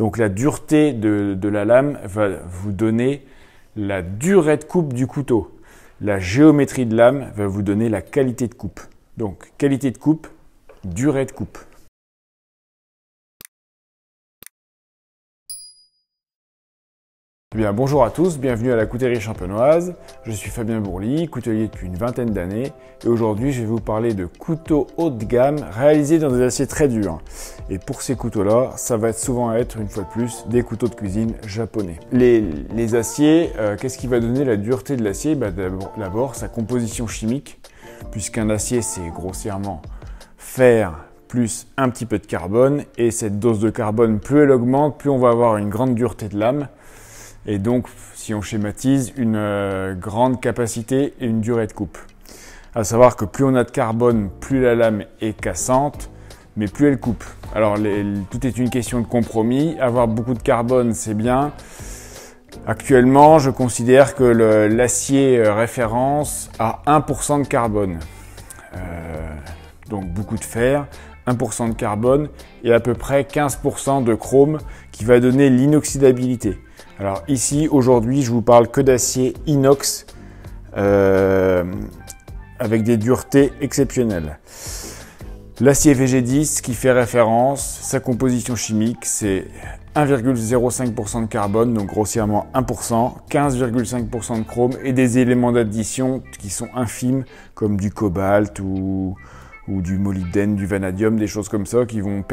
Donc la dureté de la lame va vous donner la durée de coupe du couteau. La géométrie de lame va vous donner la qualité de coupe. Donc qualité de coupe, durée de coupe. Eh bien, bonjour à tous, bienvenue à la coutellerie champenoise. Je suis Fabien Bourly, coutelier depuis une vingtaine d'années et aujourd'hui je vais vous parler de couteaux haut de gamme réalisés dans des aciers très durs. Et pour ces couteaux-là, ça va souvent être, une fois de plus, des couteaux de cuisine japonais. Les aciers, qu'est-ce qui va donner la dureté de l'acier? D'abord, sa composition chimique, puisqu'un acier c'est grossièrement fer plus un petit peu de carbone et cette dose de carbone, plus elle augmente, plus on va avoir une grande dureté de lame. Et donc, si on schématise, une grande capacité et une durée de coupe. À savoir que plus on a de carbone, plus la lame est cassante, mais plus elle coupe. Alors, tout est une question de compromis. Avoir beaucoup de carbone, c'est bien. Actuellement, je considère que l'acier référence a 1% de carbone. Donc, beaucoup de fer, 1% de carbone et à peu près 15% de chrome qui va donner l'inoxydabilité. Alors ici, aujourd'hui, je vous parle que d'acier inox avec des duretés exceptionnelles. L'acier VG10 qui fait référence, sa composition chimique, c'est 1,05% de carbone, donc grossièrement 1%, 15,5% de chrome et des éléments d'addition qui sont infimes comme du cobalt ou du molybdène, du vanadium, des choses comme ça qui vont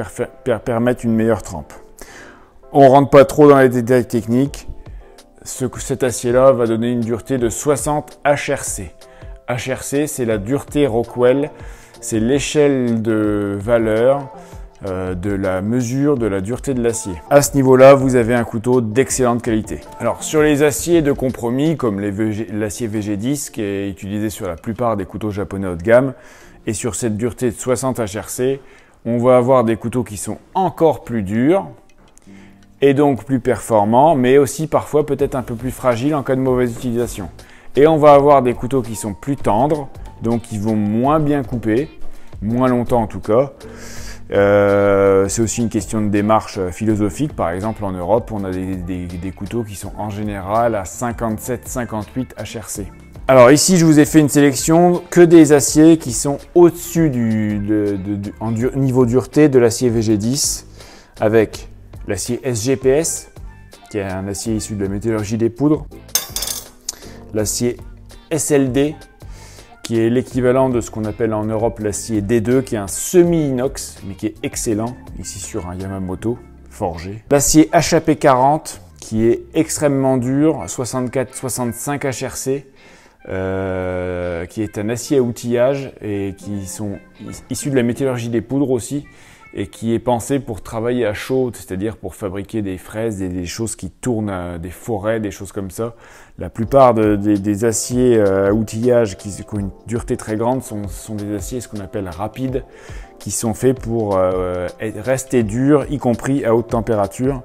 permettre une meilleure trempe. On ne rentre pas trop dans les détails techniques. Cet acier-là va donner une dureté de 60 HRC. HRC, c'est la dureté Rockwell. C'est l'échelle de valeur de la mesure de la dureté de l'acier. À ce niveau-là, vous avez un couteau d'excellente qualité. Alors, sur les aciers de compromis, comme l'acier VG10, qui est utilisé sur la plupart des couteaux japonais haut de gamme, et sur cette dureté de 60 HRC, on va avoir des couteaux qui sont encore plus durs, et donc plus performants, mais aussi parfois peut-être un peu plus fragiles en cas de mauvaise utilisation. Et on va avoir des couteaux qui sont plus tendres, donc qui vont moins bien couper, moins longtemps en tout cas. C'est aussi une question de démarche philosophique. Par exemple, en Europe, on a des couteaux qui sont en général à 57-58 HRC. Alors ici, je vous ai fait une sélection que des aciers qui sont au-dessus en niveau dureté de l'acier VG10 avec l'acier SGPS, qui est un acier issu de la métallurgie des poudres. L'acier SLD, qui est l'équivalent de ce qu'on appelle en Europe l'acier D2, qui est un semi-inox, mais qui est excellent, ici sur un Yamamoto forgé. L'acier HAP40, qui est extrêmement dur, 64-65 HRC, qui est un acier à outillage et qui sont issus de la métallurgie des poudres aussi, et qui est pensé pour travailler à chaud, c'est-à-dire pour fabriquer des fraises, des choses qui tournent, des forêts, des choses comme ça. La plupart des aciers à outillage qui ont une dureté très grande sont des aciers ce qu'on appelle rapides, qui sont faits pour rester durs, y compris à haute température.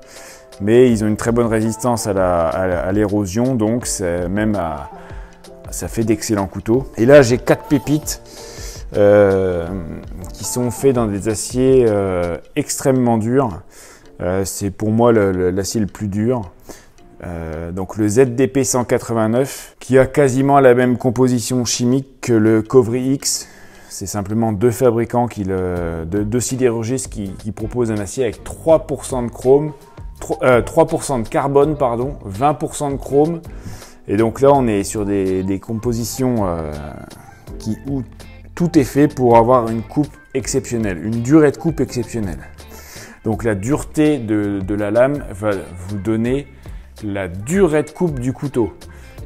Mais ils ont une très bonne résistance à l'érosion, donc ça fait d'excellents couteaux. Et là, j'ai 4 pépites. Qui sont faits dans des aciers extrêmement durs. C'est pour moi l'acier le plus dur. Donc le ZDP 189 qui a quasiment la même composition chimique que le Kovri X. C'est simplement deux fabricants, deux sidérurgistes qui proposent un acier avec 3% de chrome, 3% de carbone, pardon, 20% de chrome. Et donc là on est sur des compositions où tout est fait pour avoir une coupe exceptionnelle, une durée de coupe exceptionnelle. Donc la dureté de la lame va vous donner la durée de coupe du couteau.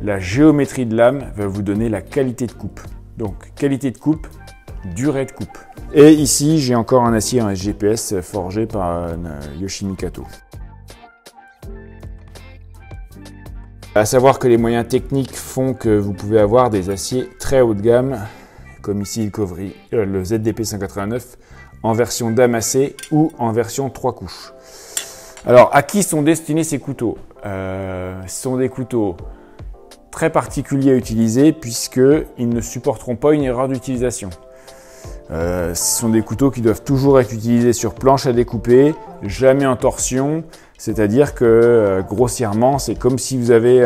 La géométrie de lame va vous donner la qualité de coupe. Donc qualité de coupe, durée de coupe. Et ici, j'ai encore un acier en SGPS forgé par Yoshimikato. À savoir que les moyens techniques font que vous pouvez avoir des aciers très haut de gamme, comme ici le ZDP 189, en version damassée ou en version 3 couches. Alors, à qui sont destinés ces couteaux? Ce sont des couteaux très particuliers à utiliser puisqu'ils ne supporteront pas une erreur d'utilisation. Ce sont des couteaux qui doivent toujours être utilisés sur planche à découper, jamais en torsion, c'est-à-dire que grossièrement, c'est comme si vous avez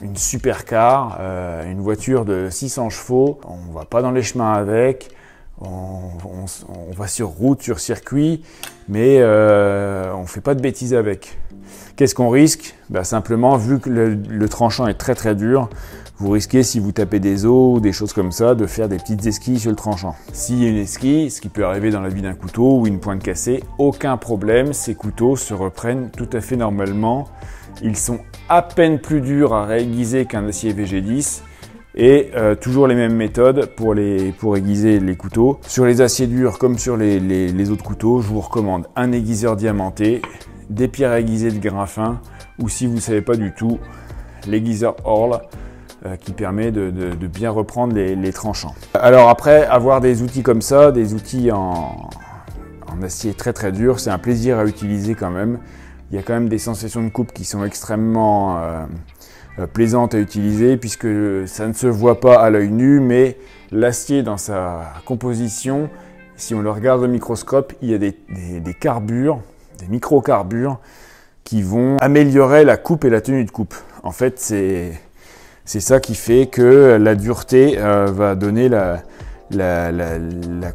une supercar, une voiture de 600 chevaux, on ne va pas dans les chemins avec, on va sur route, sur circuit, mais on ne fait pas de bêtises avec. Qu'est-ce qu'on risque? Simplement, vu que le tranchant est très très dur, vous risquez, si vous tapez des os ou des choses comme ça, de faire des petites esquilles sur le tranchant. S'il y a une esquille, ce qui peut arriver dans la vie d'un couteau ou une pointe cassée, aucun problème, ces couteaux se reprennent tout à fait normalement. Ils sont à peine plus durs à réaiguiser qu'un acier VG10 et toujours les mêmes méthodes pour aiguiser les couteaux. Sur les aciers durs comme sur les autres couteaux, je vous recommande un aiguiseur diamanté, des pierres aiguisées de grain fin ou si vous ne savez pas du tout, l'aiguiseur Orle qui permet de bien reprendre les tranchants. Alors après, avoir des outils comme ça, des outils en acier très très dur, c'est un plaisir à utiliser quand même. Il y a quand même des sensations de coupe qui sont extrêmement plaisantes à utiliser puisque ça ne se voit pas à l'œil nu, mais l'acier dans sa composition, si on le regarde au microscope, il y a des carbures, des microcarbures qui vont améliorer la coupe et la tenue de coupe. En fait, c'est ça qui fait que la dureté va donner la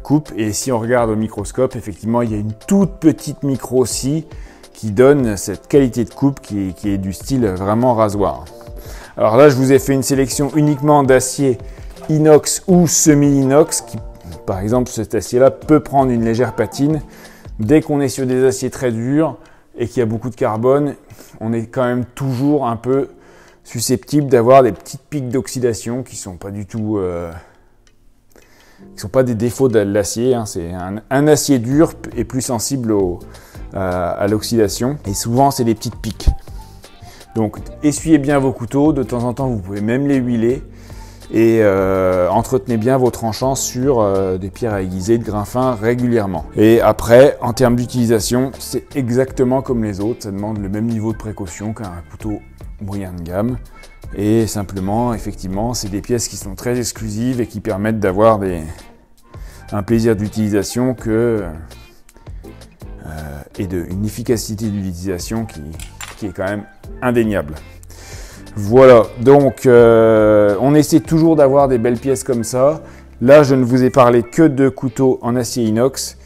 coupe. Et si on regarde au microscope, effectivement, il y a une toute petite micro scie qui donne cette qualité de coupe qui est du style vraiment rasoir. Alors là, je vous ai fait une sélection uniquement d'acier inox ou semi-inox. Par exemple, cet acier-là peut prendre une légère patine. Dès qu'on est sur des aciers très durs et qu'il y a beaucoup de carbone, on est quand même toujours un peu susceptible d'avoir des petites piques d'oxydation qui sont pas du tout, qui sont pas des défauts de l'acier. Hein. C'est un acier dur est plus sensible à l'oxydation et souvent c'est des petites piques. Donc essuyez bien vos couteaux, de temps en temps vous pouvez même les huiler et entretenez bien vos tranchants sur des pierres à aiguiser de grain fin régulièrement. Et après, en termes d'utilisation, c'est exactement comme les autres, ça demande le même niveau de précaution qu'un couteau moyen de gamme et simplement, effectivement, c'est des pièces qui sont très exclusives et qui permettent d'avoir un plaisir d'utilisation et une efficacité d'utilisation qui est quand même indéniable. Voilà, donc on essaie toujours d'avoir des belles pièces comme ça. Là, je ne vous ai parlé que de couteaux en acier inox.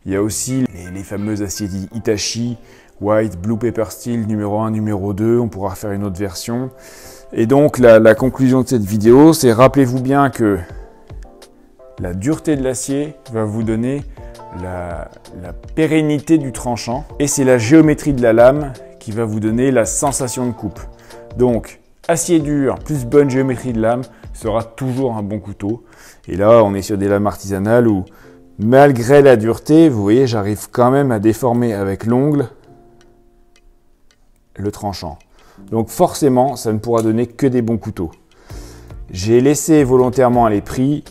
Il y a aussi les fameux aciers Hitachi, White, Blue Pepper Steel, numéro 1, numéro 2. On pourra faire une autre version. Et donc, la conclusion de cette vidéo, c'est rappelez-vous bien que la dureté de l'acier va vous donner la pérennité du tranchant. Et c'est la géométrie de la lame qui va vous donner la sensation de coupe. Donc, acier dur plus bonne géométrie de lame sera toujours un bon couteau. Et là, on est sur des lames artisanales où, malgré la dureté, vous voyez, j'arrive quand même à déformer avec l'ongle le tranchant. Donc forcément, ça ne pourra donner que des bons couteaux. J'ai laissé volontairement les prix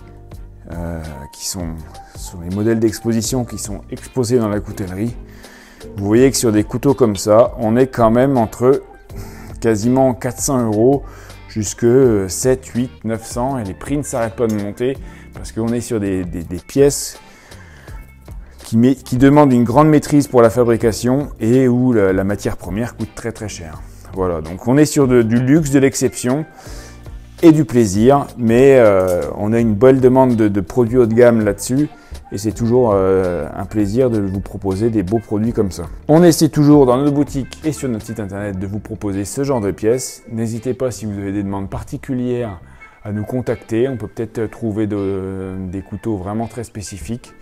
qui sont sur les modèles d'exposition qui sont exposés dans la coutellerie. Vous voyez que sur des couteaux comme ça, on est quand même entre quasiment 400 € jusque 7, 8, 900 et les prix ne s'arrêtent pas de monter parce qu'on est sur des pièces qui demandent une grande maîtrise pour la fabrication et où la matière première coûte très très cher. Voilà, donc on est sur du luxe, de l'exception et du plaisir, mais on a une belle demande de produits haut de gamme là-dessus et c'est toujours un plaisir de vous proposer des beaux produits comme ça. On essaie toujours dans nos boutiques et sur notre site internet de vous proposer ce genre de pièces. N'hésitez pas si vous avez des demandes particulières à nous contacter, on peut peut-être trouver des couteaux vraiment très spécifiques.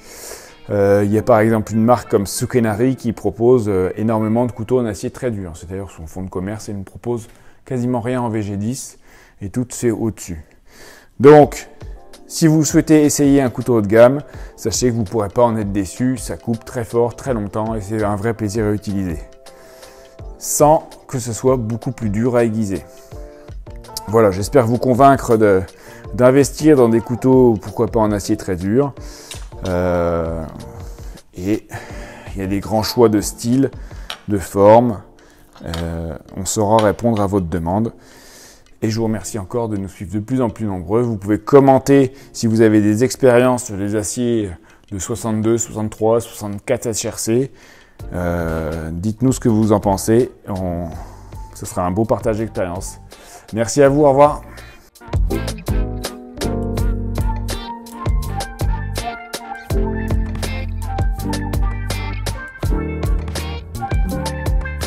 Il y a par exemple une marque comme Sukenari qui propose énormément de couteaux en acier très dur. C'est d'ailleurs son fonds de commerce et ne propose quasiment rien en VG10 et tout c'est au-dessus. Donc, si vous souhaitez essayer un couteau haut de gamme, sachez que vous ne pourrez pas en être déçu. Ça coupe très fort, très longtemps et c'est un vrai plaisir à utiliser. Sans que ce soit beaucoup plus dur à aiguiser. Voilà, j'espère vous convaincre d'investir dans des couteaux, pourquoi pas en acier très dur. Et il y a des grands choix de style, de forme. On saura répondre à votre demande. Et je vous remercie encore de nous suivre de plus en plus nombreux. Vous pouvez commenter si vous avez des expériences sur les aciers de 62, 63, 64 HRC. Dites-nous ce que vous en pensez. Ce sera un beau partage d'expérience. Merci à vous, au revoir.